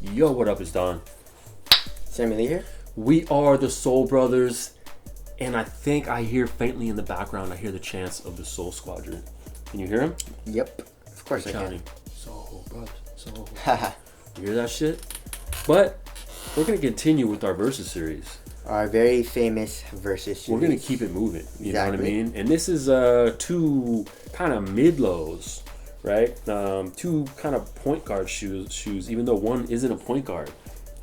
Yo, what up? It's Don. Sammy Lee here. We are the Soul Brothers, and I think I hear faintly in the background, I hear the chants of the Soul Squadron. Can you hear them? Yep, of course I can. Soul Brothers, Soul Brothers. You hear that shit? But we're going to continue with our Versus series. Our very famous Versus series. We're going to keep it moving, you know what I mean? And this is two kind of mid-lows, right? Two kind of point guard shoes, even though one isn't a point guard.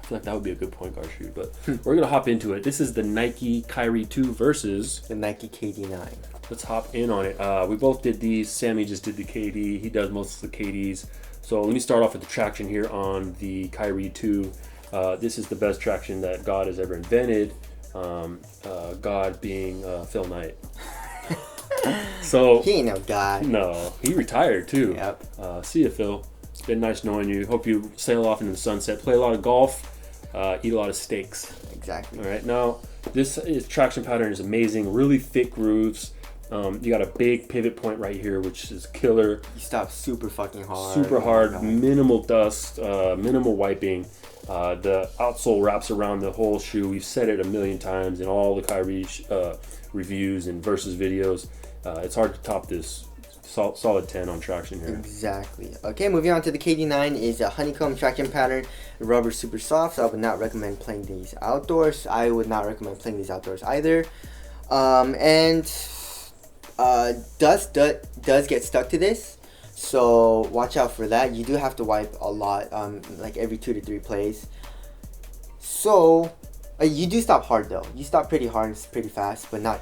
I feel like that would be a good point guard shoe, but we're going to hop into it. This is the Nike Kyrie 2 versus the Nike KD9. Let's hop in on it. We both did these. Sammy just did the KD. He does most of the KDs. So let me start off with the traction here on the Kyrie 2. This is the best traction that God has ever invented. God being Phil Knight. So he ain't no God. No, he retired too. Yep. See ya, Phil. It's been nice knowing you. Hope you sail off into the sunset. Play a lot of golf. Eat a lot of steaks. Exactly. All right. Now, this traction pattern is amazing. Really thick grooves. You got a big pivot point right here, which is killer. You stop super fucking hard. Super hard. Minimal dust. Minimal wiping. The outsole wraps around the whole shoe. We've said it a million times in all the Kyrie reviews and versus videos. It's hard to top this. Solid 10 on traction here. Exactly. Okay, moving on to the KD9 is a honeycomb traction pattern. The rubber is super soft, so I would not recommend playing these outdoors. I would not recommend playing these outdoors either. Dust does get stuck to this, so watch out for that. You do have to wipe a lot, like every 2 to 3 plays. So you do stop hard though. You stop pretty hard, it's pretty fast, but not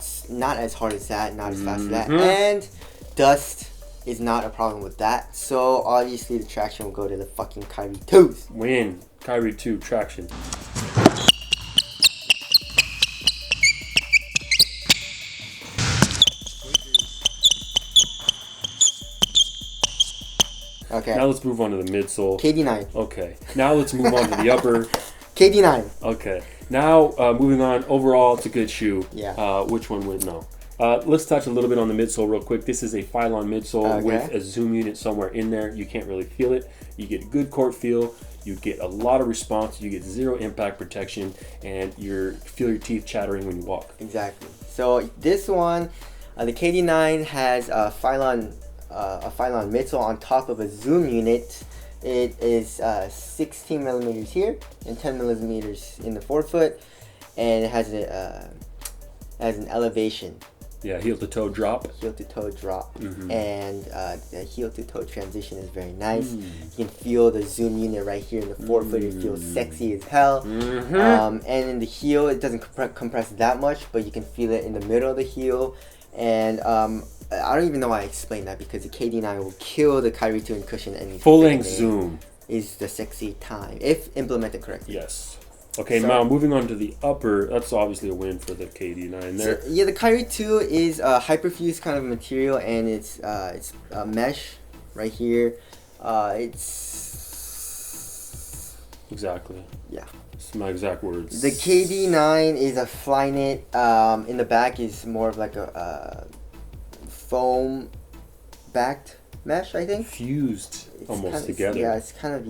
as hard as that, not as fast as that. And dust is not a problem with that. So obviously the traction will go to the fucking Kyrie 2s. Win. Kyrie 2 traction. Okay. Now let's move on to the midsole. KD9. Okay. Now let's move on to the upper. KD9. Okay. Now moving on. Overall, it's a good shoe. Yeah. Which one would no? Let's touch a little bit on the midsole real quick. This is a Phylon midsole with a zoom unit somewhere in there. You can't really feel it. You get a good court feel. You get a lot of response. You get zero impact protection, and feel your teeth chattering when you walk. Exactly. So this one, the KD9 has a Phylon midsole on top of a zoom unit. It is 16 millimeters here and 10 millimeters in the forefoot, and it has an elevation. Yeah, heel to toe drop. Heel to toe drop. And the heel to toe transition is very nice. You can feel the zoom unit right here in the forefoot. It feels sexy as hell. And in the heel, it doesn't compress that much, but you can feel it in the middle of the heel. And I don't even know why I explained that, because the KD9 will kill the Kyrie 2 and cushion any full length zoom is the sexy time if implemented correctly. Yes. Okay, now moving on to the upper, that's obviously a win for the KD9 there. So, yeah, the Kyrie 2 is a hyperfuse kind of material, and it's mesh right here. It's exactly. Yeah. It's my exact words. The KD9 is a Flyknit. In the back is more of like a foam backed mesh, I think. Fused it's almost kind of, together. Yeah, it's kind of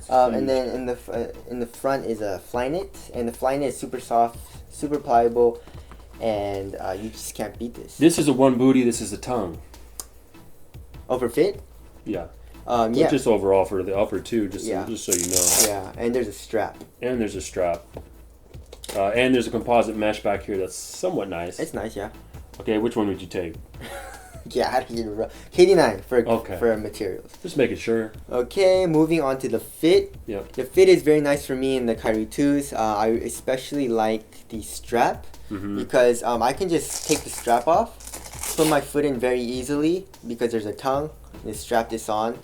and then in the front is a Flyknit, and the Flyknit is super soft, super pliable, and you just can't beat this. This is a one booty. This is a tongue. Over fit? Yeah. Yeah. Just overall for the upper too, just so you know. Yeah, and there's a strap. And there's a strap. And there's a composite mesh back here that's somewhat nice. It's nice, yeah. Okay, which one would you take? Yeah, I don't even KD9 for materials. Just making sure. Okay, moving on to the fit. Yep. The fit is very nice for me in the Kyrie 2s. I especially like the strap because I can just take the strap off, put my foot in very easily because there's a tongue, and strap this on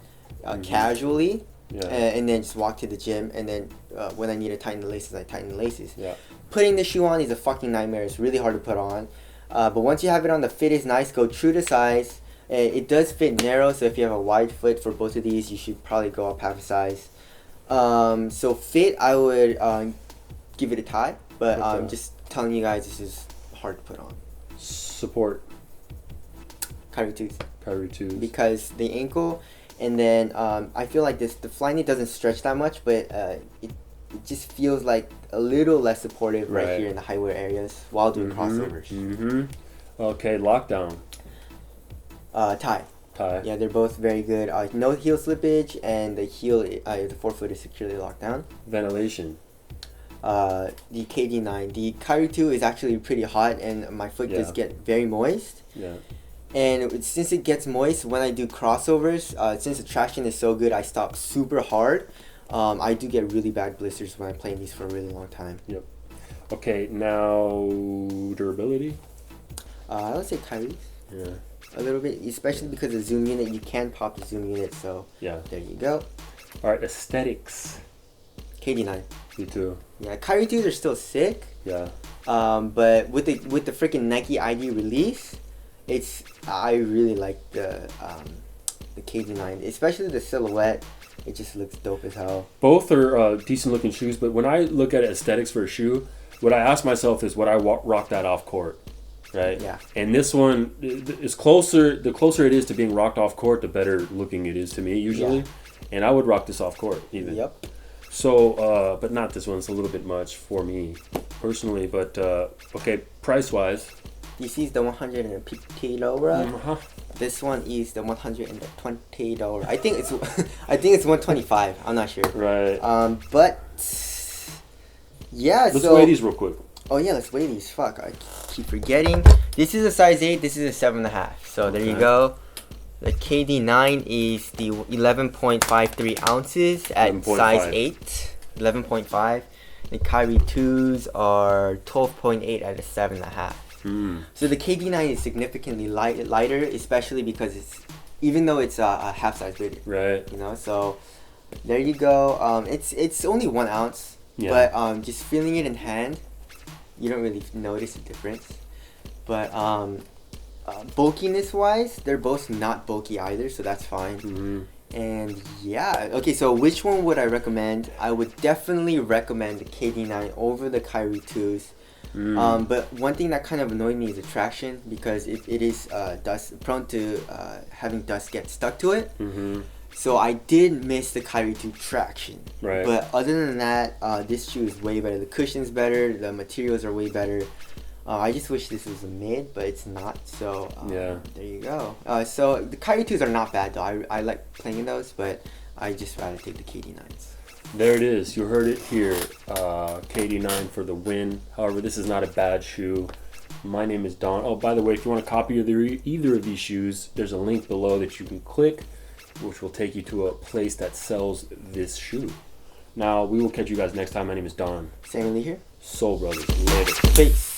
casually, and then just walk to the gym, and then when I need to tighten the laces, I tighten the laces. Yeah. Putting the shoe on is a fucking nightmare. It's really hard to put on. But once you have it on, the fit is nice. Go true to size. It does fit narrow, so if you have a wide foot for both of these, you should probably go up half a size. So fit, I would give it a tie, but I'm just telling you guys this is hard to put on. Support. Kyrie 2s. Kyrie 2s. Because the ankle, and then I feel like the Flyknit doesn't stretch that much, but it just feels like a little less supportive right here in the high wear areas while doing crossovers. Okay, lockdown. Tie. Yeah, they're both very good. No heel slippage, and the the forefoot is securely locked down. Ventilation. The KD9. The Kyrie 2 is actually pretty hot, and my foot does get very moist. Yeah. And since it gets moist, when I do crossovers, since the traction is so good, I stop super hard. I do get really bad blisters when I play these for a really long time. Yep. Okay, now durability. I would say Kyrie's. Yeah. A little bit, especially because the zoom unit, you can pop the zoom unit, so yeah. There you go. All right, aesthetics. KD9. Me too. Yeah, Kyrie 2s are still sick. Yeah. But with the freaking Nike ID release, I really like the KD9, especially the silhouette. It just looks dope as hell. Both are decent looking shoes, but when I look at aesthetics for a shoe, what I ask myself is, would I rock that off court? Right? Yeah. And this one is closer. The closer it is to being rocked off court, the better looking it is to me usually. Yeah. And I would rock this off court even. Yep. So, but not this one. It's a little bit much for me personally. But okay, price wise. This is the $150. This one is the $120. I think it's $125. I'm not sure. Right. But yeah. Let's weigh these real quick. Oh yeah, let's weigh these. Fuck, I keep forgetting. This is a size 8. This is a 7.5. So there you go. The KD9 is the 11.53 ounces at size 8. 11.5. The Kyrie 2s are 12.8 at a 7.5. So the KD9 is significantly lighter, especially because even though it's a half size bigger. Right. You know, so there you go. It's only 1 ounce, but just feeling it in hand, you don't really notice a difference. But bulkiness wise, they're both not bulky either, so that's fine. And yeah, okay, so which one would I recommend? I would definitely recommend the KD9 over the Kyrie 2s. But one thing that kind of annoyed me is the traction, because it is prone to having dust get stuck to it. So I did miss the Kyrie 2 traction. Right. But other than that, this shoe is way better. The cushion's better. The materials are way better. I just wish this was a mid, but it's not. So there you go. So the Kyrie 2s are not bad though. I like playing in those, but I just rather take the KD9s. There it is. You heard it here. KD9 for the win. However, this is not a bad shoe. My name is Don. Oh, by the way, if you want a copy of either of these shoes, there's a link below that you can click, which will take you to a place that sells this shoe. Now, we will catch you guys next time. My name is Don. Sammy Lee here. Soul Brothers. Later. Peace.